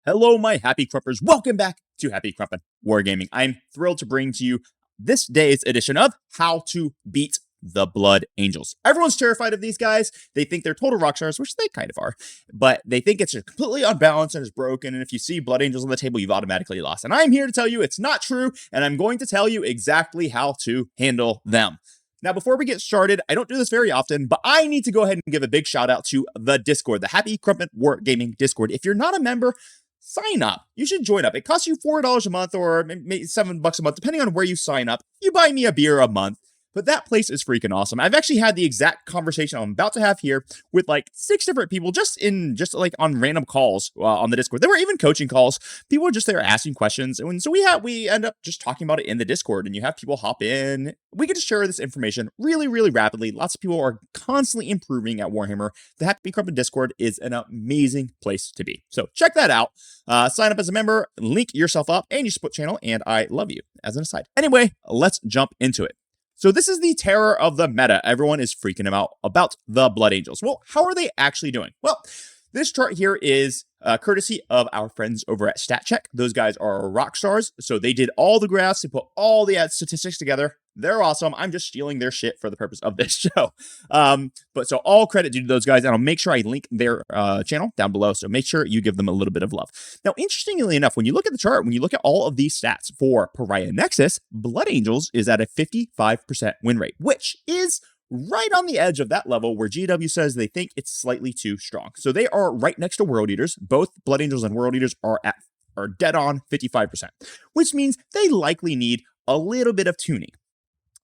Hello, my happy crumpers. Welcome back to Happy Crumpin' Wargaming. I'm thrilled to bring to you this day's edition of How to Beat the Blood Angels. Everyone's terrified of these guys. They think they're total rock stars, which they kind of are, but they think it's completely unbalanced and is broken. And if you see Blood Angels on the table, you've automatically lost. And I'm here to tell you it's not true, and I'm going to tell you exactly how to handle them. Now, before we get started, I don't do this very often, but I need to go ahead and give a big shout out to the Discord, the Happy Crumpin' Wargaming Discord. If you're not a member, sign up. You should join up. It costs you $4 a month or maybe $7 a month, depending on where you sign up. You buy me a beer a month. But that place is freaking awesome. I've actually had the exact conversation I'm about to have here with like 6 different people just on random calls on the Discord. There were even coaching calls. People were just there asking questions. And so we end up just talking about it in the Discord, and you have people hop in. We get to share this information really, really rapidly. Lots of people are constantly improving at Warhammer. The Happy Crumpin' Discord is an amazing place to be. So check that out. Sign up as a member, link yourself up, and your split channel, and I love you as an aside. Anyway, let's jump into it. So this is the terror of the meta. Everyone is freaking about the Blood Angels. Well, how are they actually doing? Well, this chart here is courtesy of our friends over at StatCheck. Those guys are rock stars. So they did all the graphs. They put all the statistics together. They're awesome. I'm just stealing their shit for the purpose of this show. But so all credit due to those guys. And I'll make sure I link their channel down below. So make sure you give them a little bit of love. Now, interestingly enough, when you look at the chart, when you look at all of these stats for Pariah Nexus, Blood Angels is at a 55% win rate, which is right on the edge of that level where GW says they think it's slightly too strong. So they are right next to World Eaters. Both Blood Angels and World Eaters are dead on 55%, which means they likely need a little bit of tuning.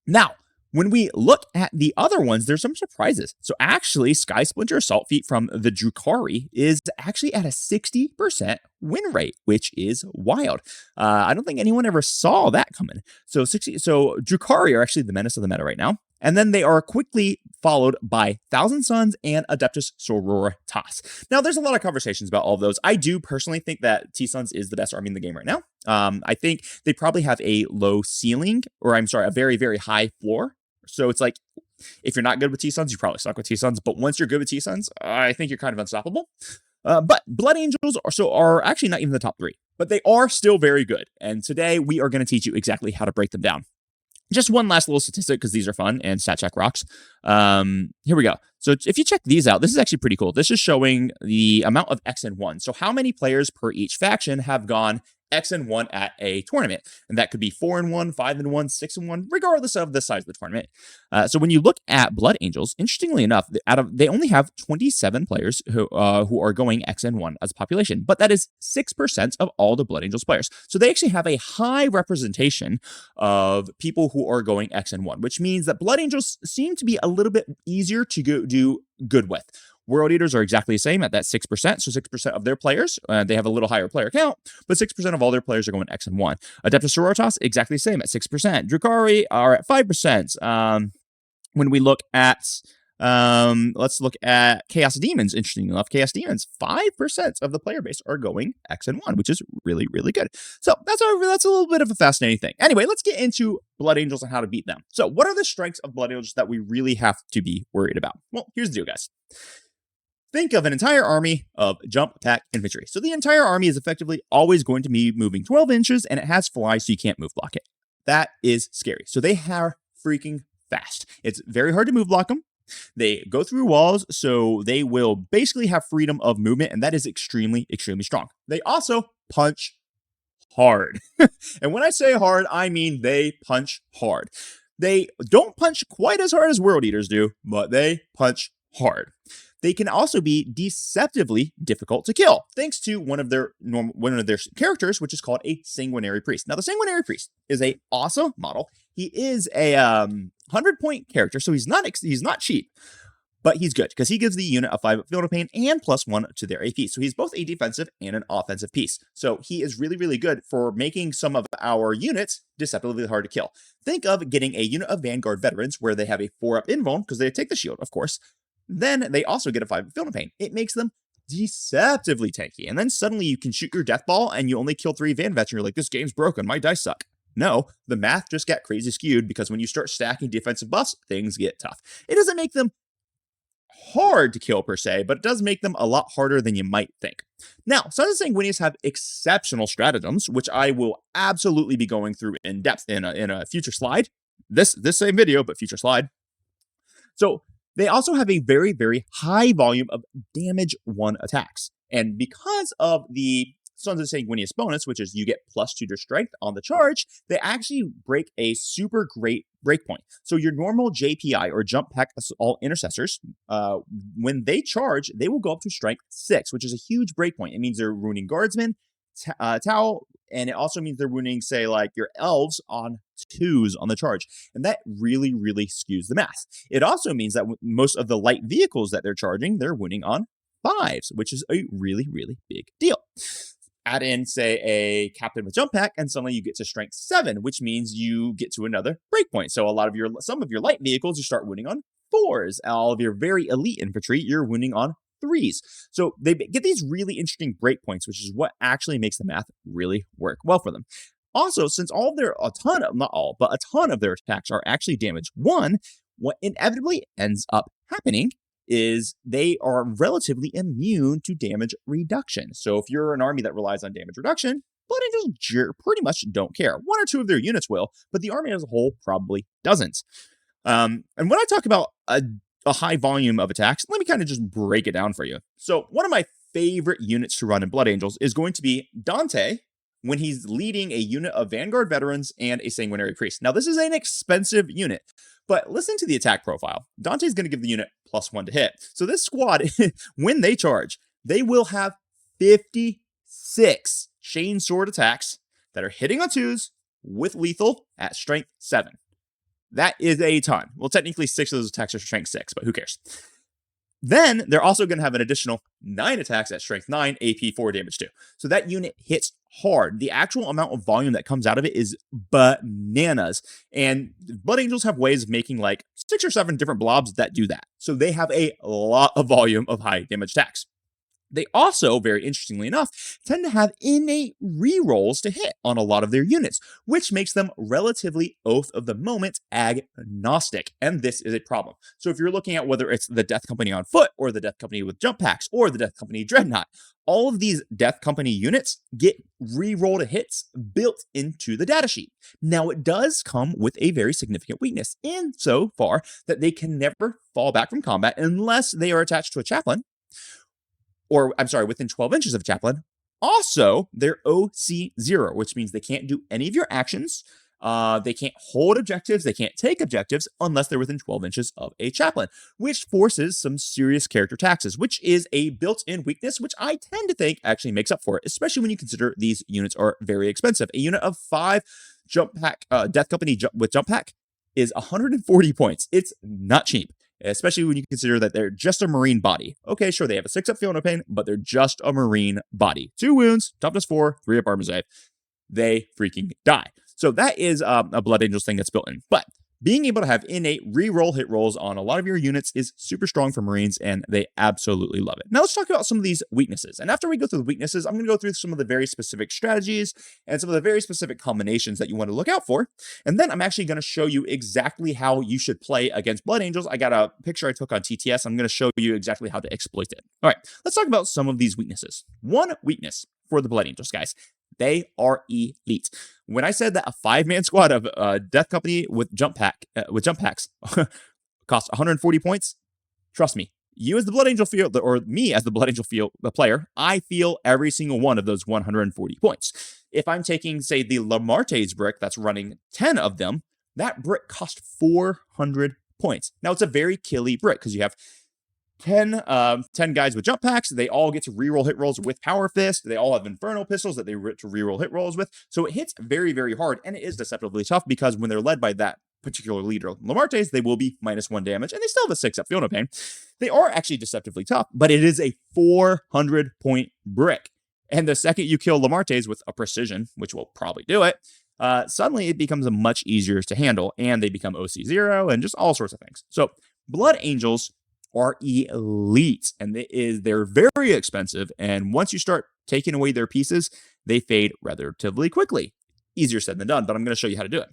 Now, when we look at the other ones, there's some surprises. So actually, Sky Splinter Assault Feat from the Drukhari is actually at a 60% win rate, which is wild. I don't think anyone ever saw that coming. So Drukhari are actually the menace of the meta right now. And then they are quickly followed by Thousand Suns and Adeptus Sororitas. Now, there's a lot of conversations about all of those. I do personally think that T-Suns is the best army in the game right now. I think they probably have a low ceiling, or I'm sorry, a very, very high floor. So it's like, if you're not good with T-Suns, you probably suck with T-Suns. But once you're good with T-Suns, I think you're kind of unstoppable. But Blood Angels are actually not even the top 3. But they are still very good. And today, we are going to teach you exactly how to break them down. Just one last little statistic, because these are fun and StatCheck rocks. Here we go. So if you check these out, this is actually pretty cool. This is showing the amount of X and 1. So how many players per each faction have gone X and 1 at a tournament? And that could be 4 and 1, 5 and 1, 6 and 1, regardless of the size of the tournament. So when you look at Blood Angels, interestingly enough, they only have 27 players who are going X and 1 as a population, but that is 6% of all the Blood Angels players. So they actually have a high representation of people who are going X and 1, which means that Blood Angels seem to be a little bit easier to do good with. World Eaters are exactly the same at that 6%. So 6% of their players, they have a little higher player count, but 6% of all their players are going X and 1. Adeptus Sororitas, exactly the same at 6%. Drukhari are at 5%. When we look at, let's look at Chaos Demons, interestingly enough, Chaos Demons, 5% of the player base are going X and 1, which is really, really good. So that's a little bit of a fascinating thing. Anyway, let's get into Blood Angels and how to beat them. So what are the strengths of Blood Angels that we really have to be worried about? Well, here's the deal, guys. Think of an entire army of jump pack infantry. So the entire army is effectively always going to be moving 12 inches, and it has fly, so you can't move block it. That is scary. So they are freaking fast. It's very hard to move block them. They go through walls, so they will basically have freedom of movement, and that is extremely, extremely strong. They also punch hard. And when I say hard, I mean they punch hard. They don't punch quite as hard as World Eaters do, but they punch hard. They can also be deceptively difficult to kill, thanks to one of their characters, which is called a Sanguinary Priest. Now, the Sanguinary Priest is a awesome model. He is a 100-point character, so he's not cheap, but he's good because he gives the unit a 5 field of pain and +1 to their AP. So he's both a defensive and an offensive piece. So he is really, really good for making some of our units deceptively hard to kill. Think of getting a unit of Vanguard veterans where they have a 4-up invuln because they take the shield, of course. Then they also get a 5 field of pain. It makes them deceptively tanky. And then suddenly you can shoot your death ball and you only kill 3 Van Vets and you're like, this game's broken, my dice suck. No, the math just got crazy skewed because when you start stacking defensive buffs, things get tough. It doesn't make them hard to kill per se, but it does make them a lot harder than you might think. Now, Sons of Sanguinius have exceptional stratagems, which I will absolutely be going through in depth in a future slide. This same video, but future slide. So they also have a very, very high volume of damage 1 attacks. And because of the Sons of Sanguinius bonus, which is you get +2 to strength on the charge, they actually break a super great breakpoint. So your normal JPI or jump pack all intercessors, when they charge, they will go up to strength 6, which is a huge breakpoint. It means they're wounding guardsmen, Tau, and it also means they're wounding, say, like your elves on 2s on the charge. And that really, really skews the math. It also means that most of the light vehicles that they're charging, they're wounding on 5s, which is a really, really big deal. Add in, say, a captain with jump pack, and suddenly you get to strength 7, which means you get to another breakpoint. So some of your light vehicles, you start wounding on 4s. All of your very elite infantry, you're wounding on 3s. So they get these really interesting breakpoints, which is what actually makes the math really work well for them. Also, since a ton of their attacks are actually damage 1, what inevitably ends up happening is they are relatively immune to damage reduction. So if you're an army that relies on damage reduction, Blood Angels pretty much don't care. 1 or 2 of their units will, but the army as a whole probably doesn't. And when I talk about a high volume of attacks, let me kind of just break it down for you. So one of my favorite units to run in Blood Angels is going to be Dante when he's leading a unit of Vanguard veterans and a Sanguinary Priest. Now, this is an expensive unit, but listen to the attack profile. Dante's going to give the unit +1 to hit. So this squad, when they charge, they will have 56 chain sword attacks that are hitting on 2s with lethal at strength 7. That is a ton. Well, technically 6 of those attacks are strength 6, but who cares? Then they're also going to have an additional 9 attacks at strength 9, AP 4, damage 2. So that unit hits hard. The actual amount of volume that comes out of it is bananas. And Blood Angels have ways of making like 6 or 7 different blobs that do that. So they have a lot of volume of high damage attacks. They also, very interestingly enough, tend to have innate rerolls to hit on a lot of their units, which makes them relatively oath of the moment agnostic. And this is a problem. So if you're looking at whether it's the Death Company on foot, or the Death Company with jump packs, or the Death Company Dreadnought, all of these Death Company units get reroll to hits built into the datasheet. Now, it does come with a very significant weakness insofar that they can never fall back from combat unless they are attached to a chaplain, or I'm sorry, within 12 inches of a chaplain. Also, they're OC0, which means they can't do any of your actions. They can't hold objectives. They can't take objectives unless they're within 12 inches of a chaplain, which forces some serious character taxes, which is a built-in weakness, which I tend to think actually makes up for it, especially when you consider these units are very expensive. A unit of 5 jump pack, Death Company with jump pack is 140 points. It's not cheap, especially when you consider that they're just a marine body. Okay, sure, they have a 6-up feel no pain, but they're just a marine body. 2 wounds, toughness 4, 3-up armor save. They freaking die. So that is a Blood Angels thing that's built in. But being able to have innate re-roll hit rolls on a lot of your units is super strong for Marines, and they absolutely love it. Now let's talk about some of these weaknesses. And after we go through the weaknesses, I'm going to go through some of the very specific strategies and some of the very specific combinations that you want to look out for. And then I'm actually going to show you exactly how you should play against Blood Angels. I got a picture I took on TTS. I'm going to show you exactly how to exploit it. All right, let's talk about some of these weaknesses. One weakness for the Blood Angels, guys. They are elite. When I said that a 5-man squad of Death Company with jump packs costs 140 points, trust me, you as the Blood Angel field, or me as the Blood Angel field, the player, I feel every single one of those 140 points. If I'm taking, say, the Lamarte's brick that's running 10 of them, that brick cost 400 points. Now, it's a very killy brick because you have 10 guys with jump packs. They all get to reroll hit rolls with Power Fist. They all have Inferno pistols that they get to reroll hit rolls with. So it hits very, very hard, and it is deceptively tough because when they're led by that particular leader, Lamarte's, they will be -1 damage, and they still have a 6-up feel no pain. They are actually deceptively tough, but it is a 400-point brick. And the second you kill Lamarte's with a precision, which will probably do it, suddenly it becomes much easier to handle, and they become OC0 and just all sorts of things. So Blood Angels are elite, and they're very expensive, and once you start taking away their pieces, they fade relatively quickly. Easier said than done, but I'm going to show you how to do it.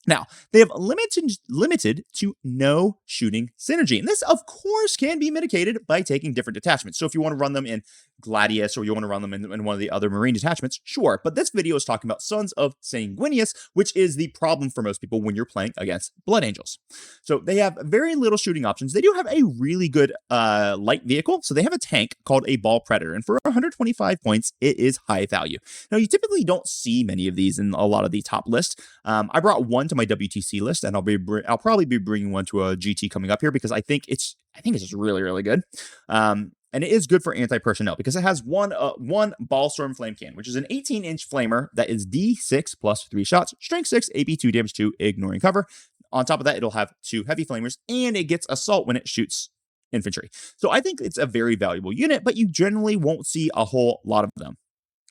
Now, they have limited to no shooting synergy. And this, of course, can be mitigated by taking different detachments. So if you want to run them in Gladius or you want to run them in one of the other Marine detachments, sure. But this video is talking about Sons of Sanguinius, which is the problem for most people when you're playing against Blood Angels. So they have very little shooting options. They do have a really good light vehicle. So they have a tank called a Ball Predator. And for 125 points, it is high value. Now, you typically don't see many of these in a lot of the top lists. I brought one to my WTC list, and I'll probably be bringing one to a GT coming up here because I think it's just really good. And it is good for anti-personnel because it has one Ballstorm Flame Can, which is an 18-inch flamer that is D6 plus 3 shots, strength 6, AP 2, damage 2, ignoring cover. On top of that, it'll have 2 heavy flamers, and it gets assault when it shoots infantry. So I think it's a very valuable unit, but you generally won't see a whole lot of them.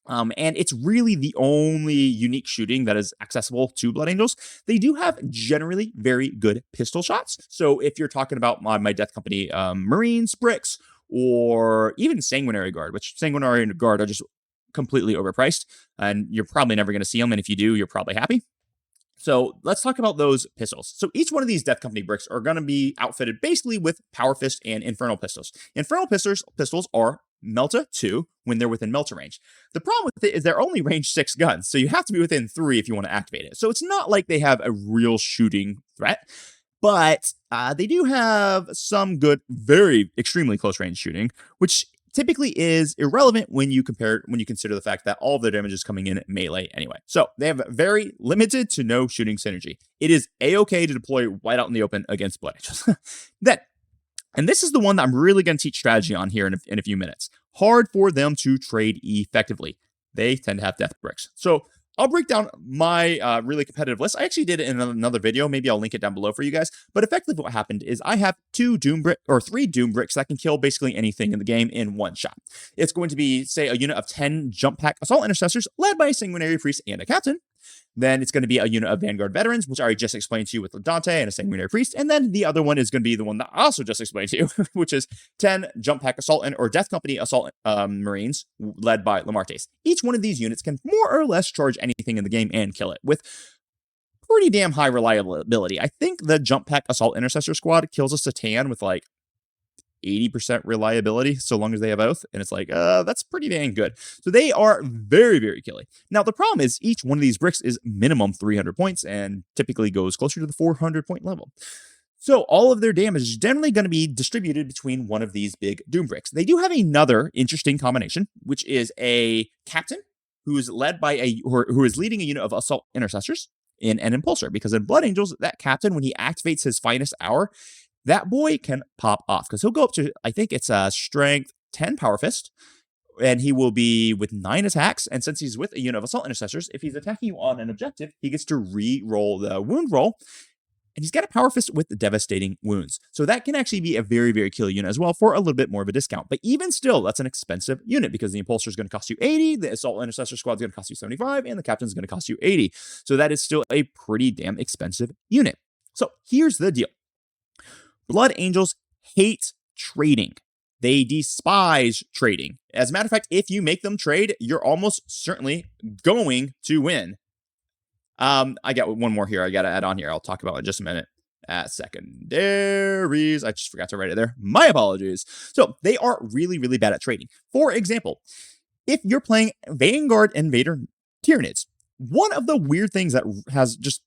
And it's really the only unique shooting that is accessible to Blood Angels. They do have generally very good pistol shots. So if you're talking about my Death Company Marines, Bricks, or even Sanguinary Guard, which Sanguinary Guard are just completely overpriced, and you're probably never going to see them. And if you do, you're probably happy. So let's talk about those pistols. So each one of these Death Company bricks are going to be outfitted basically with Power Fist and Infernal Pistols. Infernal pistols are Melta 2 when they're within Melta range. The problem with it is they're only range 6 guns, so you have to be within 3 if you want to activate it. So it's not like they have a real shooting threat, but they do have some good, very extremely close range shooting, which typically is irrelevant when you consider the fact that all of their damage is coming in melee anyway. So they have very limited to no shooting synergy. It is a-okay to deploy right out in the open against Blood Angels. And this is the one that I'm really going to teach strategy on here in a few minutes. Hard for them to trade effectively. They tend to have death bricks. So I'll break down my really competitive list. I actually did it in another video. Maybe I'll link it down below for you guys. But effectively what happened is I have 3 Doom bricks that can kill basically anything in the game in one shot. It's going to be, say, a unit of 10 jump pack assault intercessors led by a sanguinary priest and a captain. Then it's going to be a unit of Vanguard veterans, which I already just explained to you with Dante and a sanguinary priest. And then the other one is going to be the one that I also just explained to you, which is 10 jump pack assault or Death Company assault marines led by Lamartes. Each one of these units can more or less charge anything in the game and kill it with pretty damn high reliability. I think the jump pack assault intercessor squad kills a Satan with like 80% reliability, so long as they have oath. And it's like, that's pretty dang good. So they are very, very killy. Now, the problem is each one of these bricks is minimum 300 points and typically goes closer to the 400 point level. So all of their damage is generally going to be distributed between one of these big Doom bricks. They do have another interesting combination, which is a captain who is led by who is leading a unit of assault intercessors in an impulsor. Because in Blood Angels, that captain, when he activates his finest hour, that boy can pop off because he'll go up to, I think it's a strength 10 Power Fist, and he will be with 9 attacks. And since he's with a unit of assault intercessors, if he's attacking you on an objective, he gets to re-roll the wound roll. And he's got a Power Fist with devastating wounds. So that can actually be a very, very kill unit as well for a little bit more of a discount. But even still, that's an expensive unit because the Impulsor is going to cost you 80, the Assault Intercessor Squad is going to cost you 75, and the Captain is going to cost you 80. So that is still a pretty damn expensive unit. So here's the deal. Blood Angels hate trading. They despise trading. As a matter of fact, if you make them trade, you're almost certainly going to win. I got one more here I got to add on here. I'll talk about it in just a minute. Secondaries. I just forgot to write it there. My apologies. So they are really, really bad at trading. For example, if you're playing Vanguard Invader Tyranids, one of the weird things that has just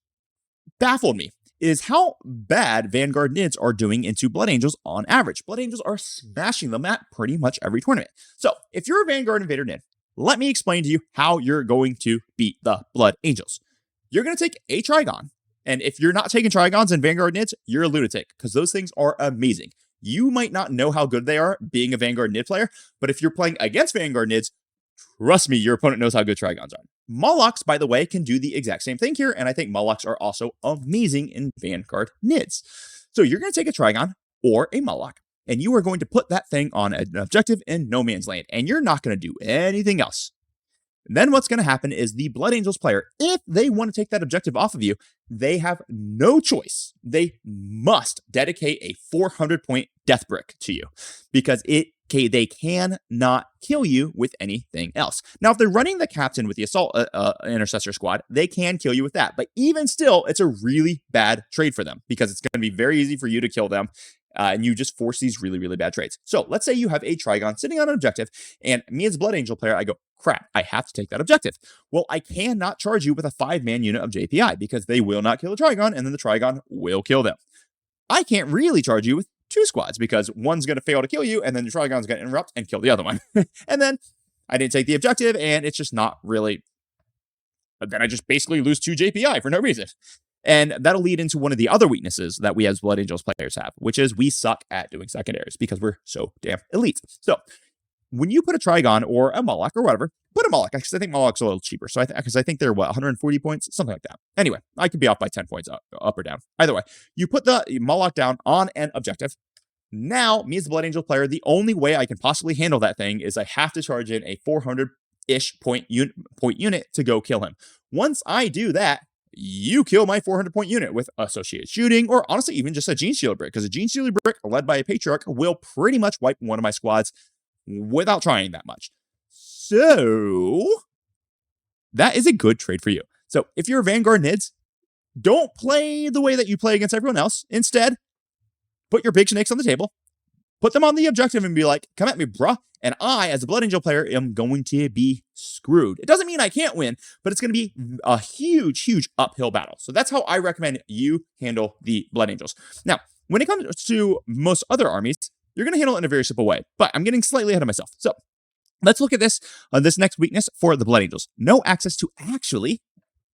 baffled me is how bad Vanguard Nids are doing into Blood Angels on average. Blood Angels are smashing them at pretty much every tournament. So if you're a Vanguard Invader Nid, let me explain to you how you're going to beat the Blood Angels. You're going to take a Trigon. And if you're not taking Trigons and Vanguard Nids, you're a lunatic because those things are amazing. You might not know how good they are being a Vanguard Nid player, but if you're playing against Vanguard Nids, trust me, your opponent knows how good Trigons are. Molochs, by the way, can do the exact same thing here, and I think Molochs are also amazing in Vanguard Nids. So you're going to take a Trigon or a Moloch, and you are going to put that thing on an objective in no man's land, and you're not going to do anything else. Then what's going to happen is the Blood Angels player, if they want to take that objective off of you, they have no choice. They must dedicate a 400-point death brick to you because they cannot kill you with anything else. Now, if they're running the captain with the assault intercessor squad, they can kill you with that. But even still, it's a really bad trade for them because it's going to be very easy for you to kill them. And you just force these really, really bad trades. So let's say you have a Trigon sitting on an objective, and me as a Blood Angel player, I go, crap, I have to take that objective. Well, I cannot charge you with a 5-man unit of JPI because they will not kill the Trigon, and then the Trigon will kill them. I can't really charge you with 2 squads because one's going to fail to kill you, and then the Trigon's going to interrupt and kill the other one. And then I didn't take the objective, and it's just not really... Then I just basically lose 2 JPI for no reason. And that'll lead into one of the other weaknesses that we as Blood Angels players have, which is we suck at doing secondaries because we're so damn elite. So when you put a Trigon or a Moloch or whatever, put a Moloch, because I think Moloch's a little cheaper. So because I think they're, 140 points? Something like that. Anyway, I could be off by 10 points up or down. Either way, you put the Moloch down on an objective. Now, me as a Blood Angel player, the only way I can possibly handle that thing is I have to charge in a 400-ish point unit to go kill him. Once I do that, you kill my 400-point unit with associated shooting, or honestly, even just a Gene Stealer brick, because a Gene Stealer brick led by a Patriarch will pretty much wipe one of my squads without trying that much. So, that is a good trade for you. So, if you're a Vanguard Nids, don't play the way that you play against everyone else. Instead, put your big snakes on the table, put them on the objective and be like, come at me, bruh. And I, as a Blood Angel player, am going to be screwed. It doesn't mean I can't win, but it's going to be a huge, huge uphill battle. So that's how I recommend you handle the Blood Angels. Now, when it comes to most other armies, you're going to handle it in a very simple way, but I'm getting slightly ahead of myself. So let's look at this next weakness for the Blood Angels. No access to actually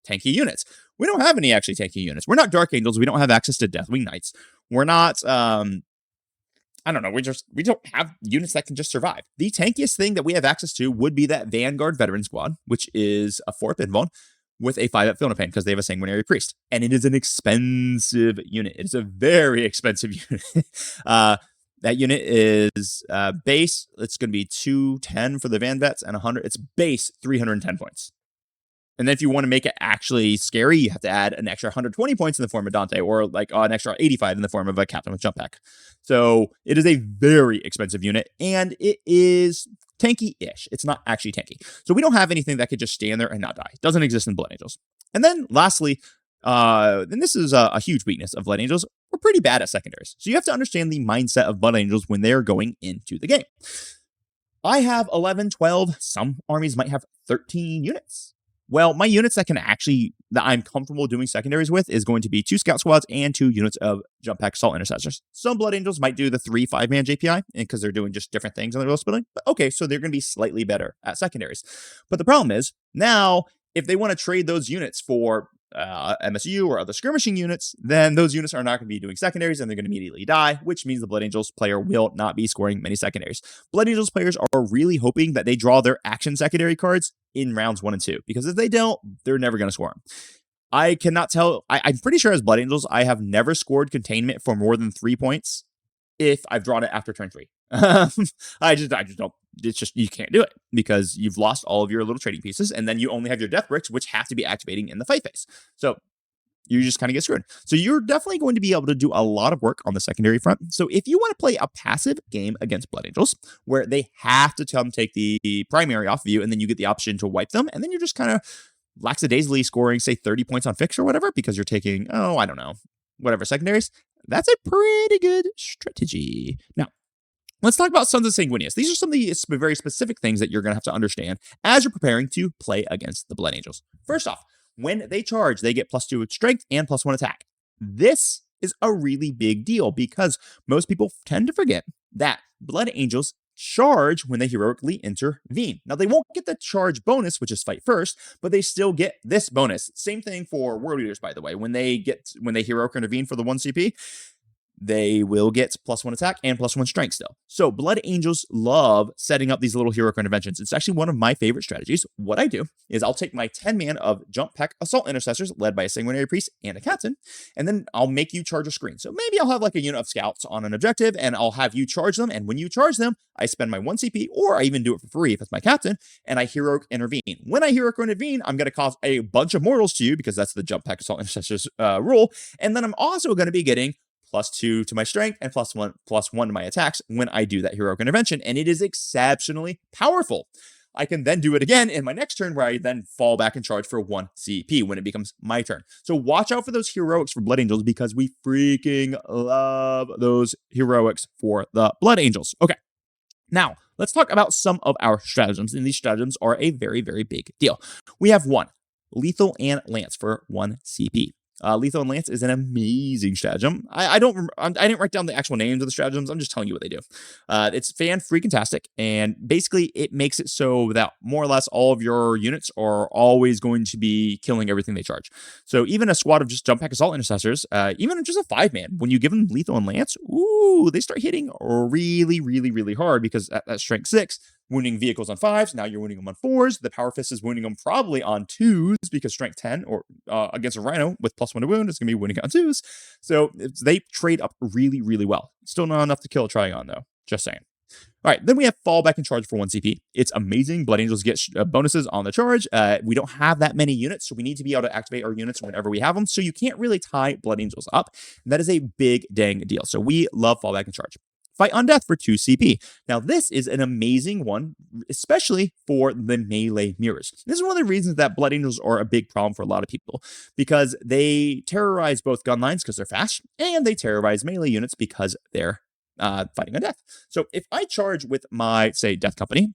tanky units. We don't have any actually tanky units. We're not Dark Angels. We don't have access to Deathwing Knights. We're not... I don't know, we don't have units that can just survive. The tankiest thing that we have access to would be that Vanguard Veteran Squad, which is a 4 Pinbone with a 5 at Philopane because they have a Sanguinary Priest. And it is an expensive unit. It's a very expensive unit. That unit is base, it's going to be 210 for the Van Vets and 100. It's base 310 points. And then if you want to make it actually scary, you have to add an extra 120 points in the form of Dante, or like an extra 85 in the form of a Captain with Jump Pack. So it is a very expensive unit, and it is tanky-ish. It's not actually tanky. So we don't have anything that could just stand there and not die. It doesn't exist in Blood Angels. And then lastly, and this is a huge weakness of Blood Angels, we're pretty bad at secondaries. So you have to understand the mindset of Blood Angels when they're going into the game. I have 11, 12, some armies might have 13 units. Well, my units that I'm comfortable doing secondaries with is going to be 2 Scout Squads and 2 units of Jump Pack Assault Intercessors. Some Blood Angels might do the 3 5-man JPI because they're doing just different things on their list building. But okay, so they're going to be slightly better at secondaries. But the problem is, now, if they want to trade those units for MSU or other skirmishing units, then those units are not going to be doing secondaries and they're going to immediately die, which means the Blood Angels player will not be scoring many secondaries. Blood Angels players are really hoping that they draw their action secondary cards in rounds 1 and 2, because if they don't, they're never going to score them. I cannot tell. I'm pretty sure as Blood Angels, I have never scored containment for more than 3 points if I've drawn it after turn 3. I just don't. It's just, you can't do it because you've lost all of your little trading pieces, and then you only have your death bricks, which have to be activating in the fight phase. So you just kind of get screwed. So you're definitely going to be able to do a lot of work on the secondary front. So if you want to play a passive game against Blood Angels, where they have to take the primary off of you, and then you get the option to wipe them, and then you're just kind of lackadaisically scoring, say, 30 points on fix or whatever, because you're taking, I don't know, whatever secondaries, that's a pretty good strategy. Now, let's talk about Sons of Sanguinius. These are some of the very specific things that you're going to have to understand as you're preparing to play against the Blood Angels. First off, when they charge, they get +2 strength and +1 attack. This is a really big deal because most people tend to forget that Blood Angels charge when they heroically intervene. Now, they won't get the charge bonus, which is fight first, but they still get this bonus. Same thing for World Eaters, by the way. When they heroic intervene for the 1 CP, they will get +1 attack and +1 strength still. So Blood Angels love setting up these little heroic interventions. It's actually one of my favorite strategies. What I do is I'll take my 10-man of Jump Pack Assault Intercessors led by a Sanguinary Priest and a Captain, and then I'll make you charge a screen. So maybe I'll have like a unit of scouts on an objective, and I'll have you charge them, and when you charge them, I spend my 1 CP, or I even do it for free if it's my Captain, and I Heroic Intervene. When I Heroic Intervene, I'm going to cause a bunch of mortals to you, because that's the Jump Pack Assault Intercessors rule, and then I'm also going to be getting +2 to my strength and +1 to my attacks when I do that heroic intervention, and it is exceptionally powerful. I can then do it again in my next turn, where I then fall back and charge for 1 CP when it becomes my turn. So watch out for those heroics for Blood Angels, because we freaking love those heroics for the Blood Angels. Okay, now let's talk about some of our stratagems, and these stratagems are a very, very big deal. We have 1, Lethal and Lance for 1 CP. Lethal and Lance is an amazing stratagem. I didn't write down the actual names of the stratagems. I'm just telling you what they do. It's fan-freaking-tastic, and basically it makes it so that more or less all of your units are always going to be killing everything they charge. So even a squad of just Jump Pack Assault Intercessors, even just a 5-man, when you give them Lethal and Lance, ooh, they start hitting really, really, really hard, because at that strength 6, wounding vehicles on 5s, now you're wounding them on 4s. The Power Fist is wounding them probably on 2s, because strength 10 or against a Rhino with +1 to wound is going to be wounding on 2s. So they trade up really, really well. Still not enough to kill a Trigon, though. Just saying. All right, then we have Fall Back and Charge for 1 CP. It's amazing. Blood Angels get bonuses on the charge. We don't have that many units, so we need to be able to activate our units whenever we have them. So you can't really tie Blood Angels up. That is a big dang deal. So we love Fall Back and Charge. Fight Undeath for 2 CP. Now, this is an amazing one, especially for the melee mirrors. This is one of the reasons that Blood Angels are a big problem for a lot of people, because they terrorize both gun lines because they're fast, and they terrorize melee units because they're fighting Undeath. So if I charge with my, say, Death Company,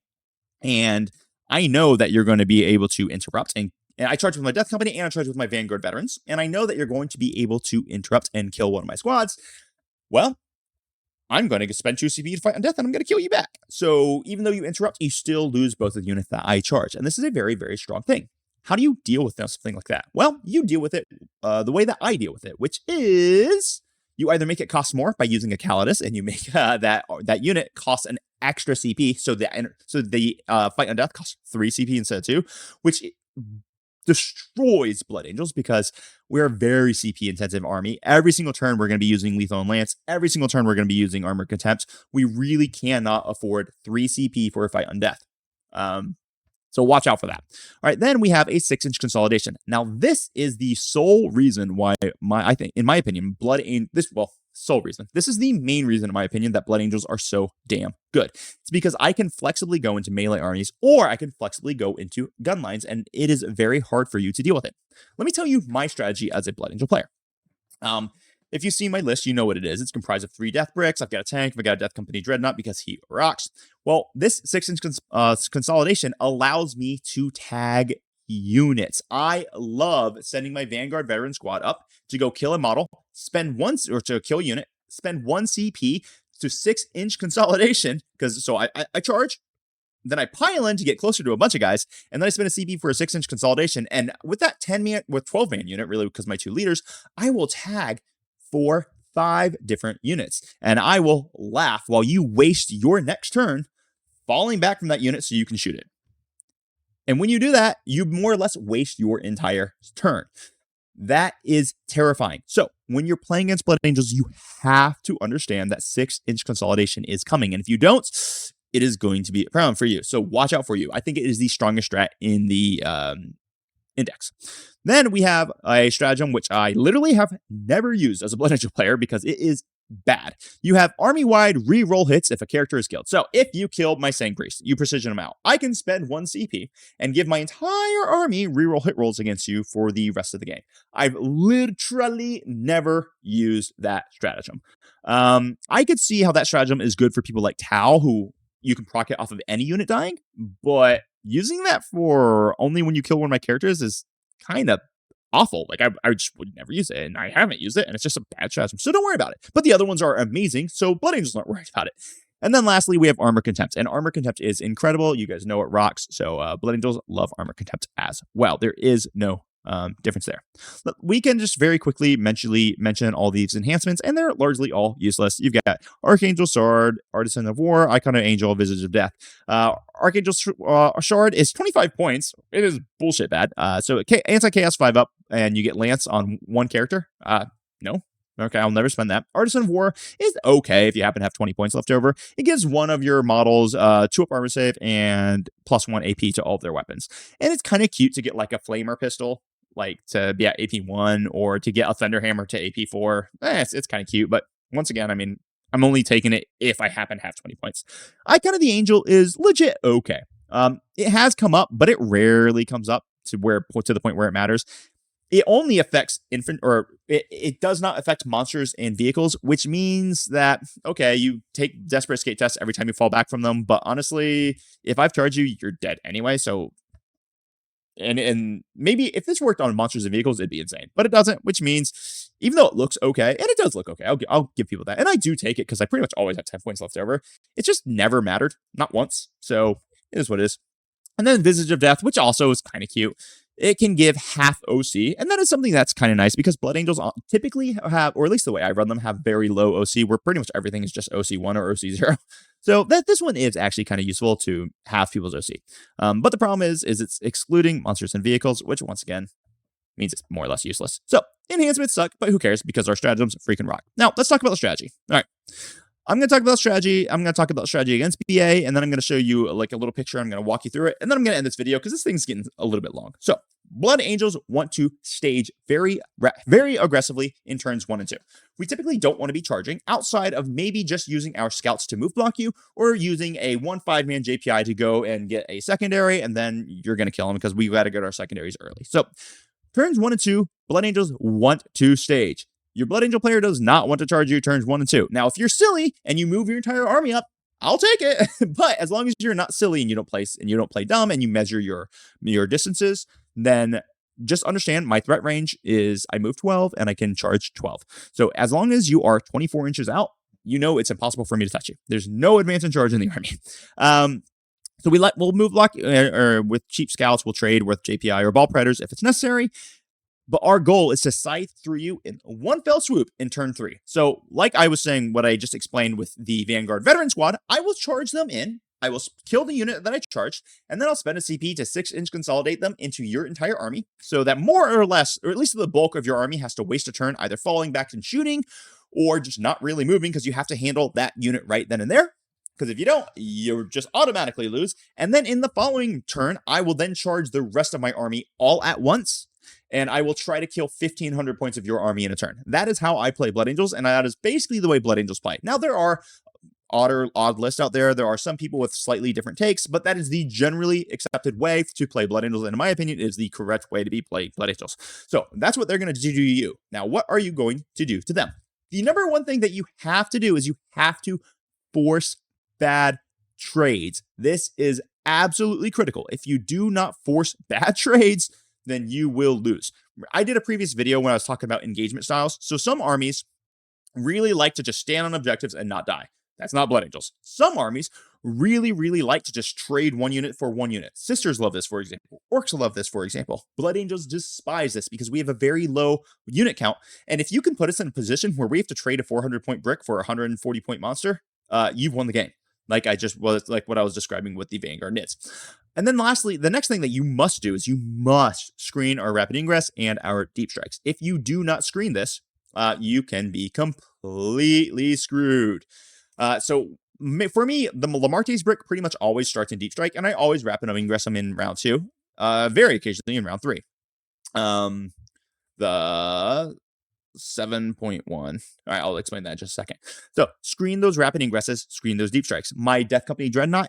and I know that you're going to be able to interrupt, and I charge with my Death Company, and I charge with my Vanguard Veterans, and I know that you're going to be able to interrupt and kill one of my squads, well, I'm going to spend 2 CP to fight Undeath, and I'm going to kill you back. So even though you interrupt, you still lose both of the units that I charge. And this is a very, very strong thing. How do you deal with something like that? Well, you deal with it the way that I deal with it, which is you either make it cost more by using a Calidus, and you make that unit cost an extra CP, so the fight Undeath costs 3 CP instead of 2, which destroys Blood Angels, because we're a very CP intensive army. Every single turn we're going to be using Lethal and Lance. Every single turn we're going to be using Armor Contempt. We really cannot afford 3 CP for a fight Undeath. So watch out for that. All right, then we have a 6-inch consolidation. Now this is the sole reason why in my opinion, sole reason. This is the main reason, in my opinion, that Blood Angels are so damn good. It's because I can flexibly go into melee armies, or I can flexibly go into gun lines, and it is very hard for you to deal with it. Let me tell you my strategy as a Blood Angel player. If you see my list, you know what it is. It's comprised of 3 Death Bricks. I've got a tank. I've got a Death Company Dreadnought because he rocks. Well, this 6-inch consolidation allows me to tag units. I love sending my Vanguard Veteran Squad up to go kill a model, to kill a unit, spend 1 CP to 6-inch consolidation, because I charge, then I pile in to get closer to a bunch of guys, and then I spend a CP for a 6-inch consolidation. And with that 12-man unit, really, because my 2 leaders, I will tag 5 different units, and I will laugh while you waste your next turn falling back from that unit so you can shoot it. And when you do that, you more or less waste your entire turn. That is terrifying. So when you're playing against Blood Angels, you have to understand that 6-inch consolidation is coming. And if you don't, it is going to be a problem for you. So watch out for you. I think it is the strongest strat in the index. Then we have a stratagem which I literally have never used as a Blood Angel player because it is bad. You have army-wide re-roll hits if a character is killed. So if you killed my Sang Priest, you precision him out, I can spend 1 CP and give my entire army re-roll hit rolls against you for the rest of the game. I've literally never used that stratagem. I could see how that stratagem is good for people like Tau, who you can proc it off of any unit dying, but using that for only when you kill one of my characters is kind of awful. Like I just would never use it, and I haven't used it, and it's just a bad stratagem. So don't worry about it. But the other ones are amazing, so Blood Angels aren't worried about it. And then lastly, we have Armor Contempt, and Armor Contempt is incredible. You guys know it rocks. So Blood Angels love Armor Contempt as well. There is no difference there. But we can just very quickly mention all these enhancements, and they're largely all useless. You've got Archangel Shard, Artisan of War, Icon of Angel, Visage of Death. Archangel Shard is 25 points. It is bullshit bad. So anti-chaos 5 up, and you get Lance on one character. No. Okay, I'll never spend that. Artisan of War is okay if you happen to have 20 points left over. It gives one of your models 2 up armor save and +1 AP to all of their weapons. And it's kind of cute to get like a flamer pistol, like to be at AP 1, or to get a Thunderhammer to AP 4. It's kind of cute, but once again, I mean, I'm only taking it if I happen to have 20 points. Icon of the Angel is legit okay. It has come up, but it rarely comes up to the point where it matters. It only affects it does not affect monsters and vehicles, which means that, okay, you take Desperate Escape tests every time you fall back from them, but honestly, if I've charged you, you're dead anyway, so... And maybe if this worked on monsters and vehicles, it'd be insane, but it doesn't, which means even though it looks okay, and it does look okay, I'll give people that, and I do take it because I pretty much always have 10 points left over. It just never mattered, not once, so it is what it is. And then Visage of Death, which also is kind of cute. It can give half OC, and that is something that's kind of nice because Blood Angels typically have, or at least the way I run them, have very low OC, where pretty much everything is just OC1 or OC0. So this one is actually kind of useful to have people's OC. But the problem is it's excluding monsters and vehicles, which once again means it's more or less useless. So enhancements suck, but who cares, because our stratagems freaking rock. Now let's talk about the strategy. All right. I'm going to talk about strategy. I'm going to talk about strategy against BA, and then I'm going to show you like a little picture. I'm going to walk you through it, and then I'm going to end this video because this thing's getting a little bit long. So Blood Angels want to stage very aggressively in turns 1 and 2. We typically don't want to be charging outside of maybe just using our scouts to move block you, or using a 1/5-man JPI to go and get a secondary, and then you're going to kill them because we've got to get our secondaries early. So turns 1 and 2, Blood Angels want to stage. Your Blood Angel player does not want to charge you turns 1 and 2. Now, if you're silly and you move your entire army up, I'll take it. But as long as you're not silly and you don't play dumb and you measure your distances, then just understand my threat range is I move 12 and I can charge 12. So as long as you are 24 inches out, you know it's impossible for me to touch you. There's no advance in charge in the army. So we'll move block or with cheap scouts, we'll trade with JPI or ball predators if it's necessary. But our goal is to scythe through you in one fell swoop in turn 3. So like I was saying, what I just explained with the Vanguard Veteran Squad, I will charge them in, I will kill the unit that I charged, and then I'll spend a CP to 6-inch consolidate them into your entire army, so that more or less, or at least the bulk of your army has to waste a turn either falling back and shooting, or just not really moving because you have to handle that unit right then and there. Because if you don't, you just automatically lose. And then in the following turn, I will then charge the rest of my army all at once, and I will try to kill 1,500 points of your army in a turn. That is how I play Blood Angels, and that is basically the way Blood Angels play. Now, there are odd lists out there. There are some people with slightly different takes, but that is the generally accepted way to play Blood Angels, and in my opinion, is the correct way to be playing Blood Angels. So that's what they're going to do to you. Now, what are you going to do to them? The number one thing that you have to do is you have to force bad trades. This is absolutely critical. If you do not force bad trades, then you will lose. I did a previous video when I was talking about engagement styles. So some armies really like to just stand on objectives and not die. That's not Blood Angels. Some armies really like to just trade one unit for one unit. Sisters love this, for example. Orcs love this, for example. Blood Angels despise this because we have a very low unit count. And if you can put us in a position where we have to trade a 400-point brick for a 140-point monster, you've won the game. Like what I was describing with the Vanguard Knits. And then lastly, the next thing that you must do is you must screen our Rapid Ingress and our Deep Strikes. If you do not screen this, you can be completely screwed. So for me, the Lamarte's brick pretty much always starts in Deep Strike, and I always Rapid Ingress them in round 2, very occasionally in round 3. The 7.1. All right, I'll explain that in just a second. So screen those Rapid Ingresses, screen those Deep Strikes. My Death Company Dreadnought,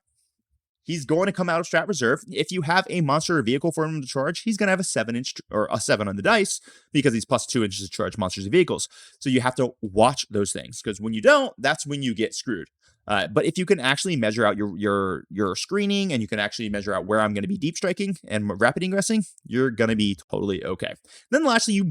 he's going to come out of Strat Reserve. If you have a monster or vehicle for him to charge, he's going to have a 7-inch or a 7 on the dice because he's plus 2 inches to charge monsters and vehicles. So you have to watch those things, because when you don't, that's when you get screwed. But if you can actually measure out your screening, and you can actually measure out where I'm going to be deep striking and rapid ingressing, you're going to be totally okay. Then lastly, you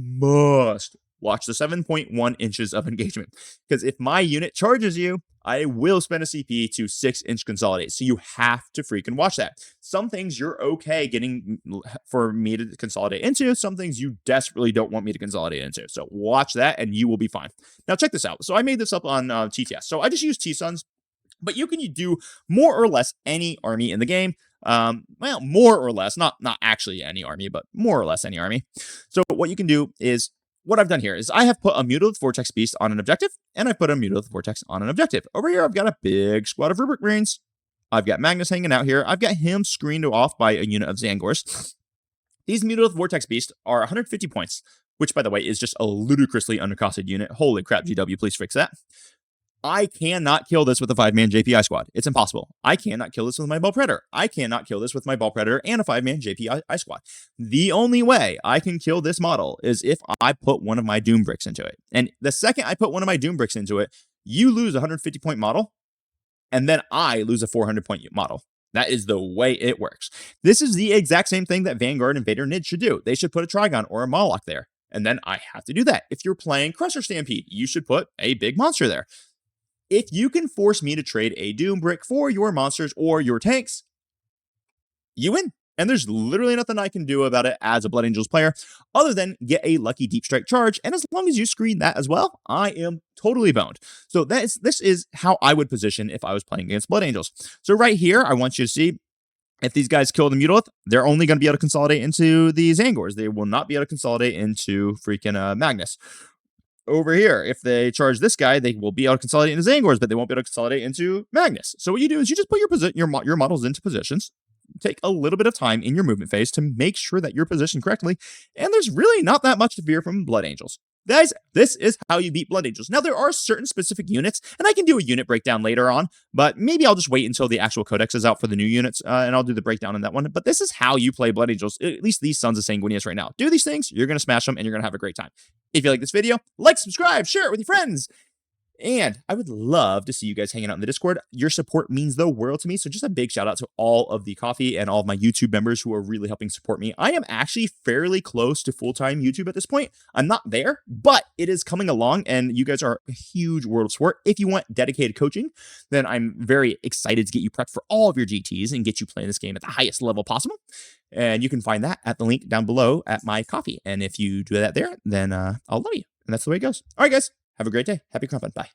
watch the 7.1 inches of engagement. Because if my unit charges you, I will spend a CP to 6-inch consolidate. So you have to freaking watch that. Some things you're okay getting for me to consolidate into. Some things you desperately don't want me to consolidate into. So watch that and you will be fine. Now check this out. So I made this up on TTS. So I just use T-Suns, but you can do more or less any army in the game. Well, more or less, not actually any army, but more or less any army. So what you can do is, what I've done here is I have put a Mutilith Vortex Beast on an objective, and I put a Mutilith Vortex on an objective. Over here, I've got a big squad of Rubric Marines. I've got Magnus hanging out here. I've got him screened off by a unit of Zangors. These Mutilith Vortex Beasts are 150 points, which, by the way, is just a ludicrously undercosted unit. Holy crap, GW, please fix that. I cannot kill this with a 5-man JPI squad. It's impossible. I cannot kill this with my Ball Predator. I cannot kill this with my Ball Predator and a 5-man JPI squad. The only way I can kill this model is if I put one of my Doom Bricks into it. And the second I put one of my Doom Bricks into it, you lose a 150-point model, and then I lose a 400-point model. That is the way it works. This is the exact same thing that Vanguard and Vader Nid should do. They should put a Trigon or a Moloch there. And then I have to do that. If you're playing Crusher Stampede, you should put a big monster there. If you can force me to trade a Doom Brick for your monsters or your tanks, you win. And there's literally nothing I can do about it as a Blood Angels player other than get a lucky Deep Strike charge. And as long as you screen that as well, I am totally boned. So this is how I would position if I was playing against Blood Angels. So right here, I want you to see, if these guys kill the Mutilith, they're only going to be able to consolidate into the Zangors. They will not be able to consolidate into freaking Magnus. Over here, if they charge this guy, they will be able to consolidate into Zangors, but they won't be able to consolidate into Magnus. So what you do is you just put your models into positions, take a little bit of time in your movement phase to make sure that you're positioned correctly, and there's really not that much to fear from Blood Angels. Guys, this is how you beat Blood Angels. Now, there are certain specific units, and I can do a unit breakdown later on, but maybe I'll just wait until the actual codex is out for the new units, and I'll do the breakdown on that one. But this is how you play Blood Angels, at least these Sons of Sanguinius right now. Do these things, you're going to smash them, and you're going to have a great time. If you like this video, like, subscribe, share it with your friends. And I would love to see you guys hanging out in the Discord. Your support means the world to me. So just a big shout out to all of the coffee and all of my YouTube members who are really helping support me. I am actually fairly close to full-time YouTube at this point. I'm not there, but it is coming along and you guys are a huge world of support. If you want dedicated coaching, then I'm very excited to get you prepped for all of your GTs and get you playing this game at the highest level possible. And you can find that at the link down below at my coffee. And if you do that there, then I'll love you. And that's the way it goes. All right, guys. Have a great day. Happy crumping. Bye.